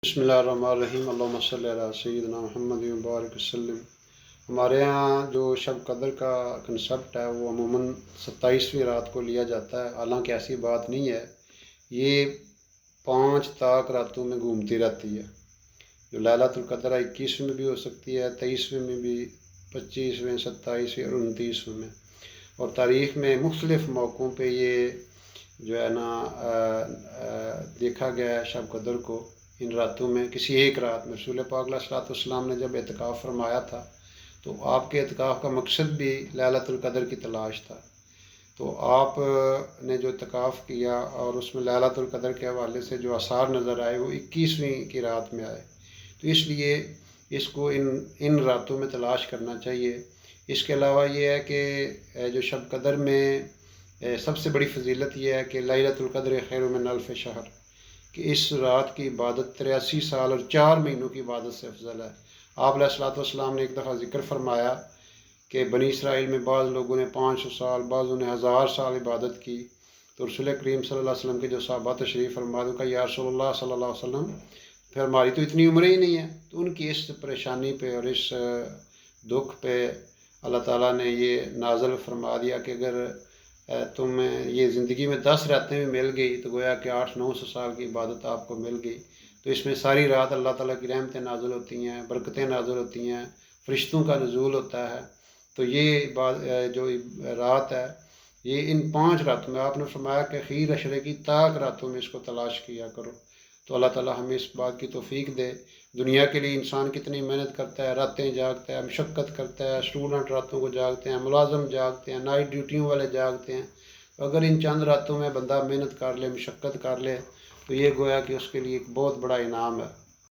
بسم اللہ الرحمن الرحیم، اللہم صلی علی سیدنا محمد وبارک وسلم۔ ہمارے ہاں جو شب قدر کا کنسپٹ ہے وہ عموماً 27ویں رات کو لیا جاتا ہے، حالانکہ ایسی بات نہیں ہے۔ یہ 5 طاق راتوں میں گھومتی رہتی ہے۔ جو لیلۃ القدر 21ویں میں بھی ہو سکتی ہے، 23ویں میں بھی، 25ویں، 27ویں اور 29ویں میں، اور تاریخ میں مختلف موقعوں پہ یہ جو ہے نا دیکھا گیا ہے شب قدر کو ان راتوں میں۔ کسی ایک رات میں رسول پاک علیہ الصلوۃ والسلام نے جب اعتکاف فرمایا تھا تو آپ کے اعتکاف کا مقصد بھی لیلۃ القدر کی تلاش تھا۔ تو آپ نے جو اعتکاف کیا اور اس میں لیلۃ القدر کے حوالے سے جو آثار نظر آئے وہ 21ویں کی رات میں آئے، تو اس لیے اس کو ان راتوں میں تلاش کرنا چاہیے۔ اس کے علاوہ یہ ہے کہ جو شب قدر میں سب سے بڑی فضیلت یہ ہے کہ لیلۃ القدر خیر من الف شہر، کہ اس رات کی عبادت 83 سال اور 4 مہینوں کی عبادت سے افضل ہے۔ آپ علیہ الصلوۃ والسلام نے ایک دفعہ ذکر فرمایا کہ بنی اسرائیل میں بعض لوگوں نے 500 سال، بعضوں نے 1000 سال عبادت کی، تو رسول کریم صلی اللہ علیہ وسلم کے جو صحابہ تشریف فرما دو کہ یا رسول اللہ صلی اللہ علیہ وسلم، پھر ہماری تو اتنی عمریں ہی نہیں ہے۔ تو ان کی اس پریشانی پہ اور اس دکھ پہ اللہ تعالیٰ نے یہ نازل فرما دیا کہ اگر تمہیں یہ زندگی میں 10 راتیں بھی مل گئی تو گویا کہ 800-900 سال کی عبادت آپ کو مل گئی۔ تو اس میں ساری رات اللہ تعالیٰ کی رحمتیں نازل ہوتی ہیں، برکتیں نازل ہوتی ہیں، فرشتوں کا نزول ہوتا ہے۔ تو یہ جو رات ہے یہ ان 5 راتوں میں آپ نے فرمایا کہ خیر اشرے کی طاق راتوں میں اس کو تلاش کیا کرو۔ تو اللہ تعالیٰ ہمیں اس بات کی توفیق دے۔ دنیا کے لیے انسان کتنی محنت کرتا ہے، راتیں جاگتا ہے، مشقت کرتا ہے، اسٹوڈنٹ راتوں کو جاگتے ہیں، ملازم جاگتے ہیں، نائٹ ڈیوٹیوں والے جاگتے ہیں۔ اگر ان چند راتوں میں بندہ محنت کر لے، مشقت کر لے، تو یہ گویا کہ اس کے لیے ایک بہت بڑا انعام ہے۔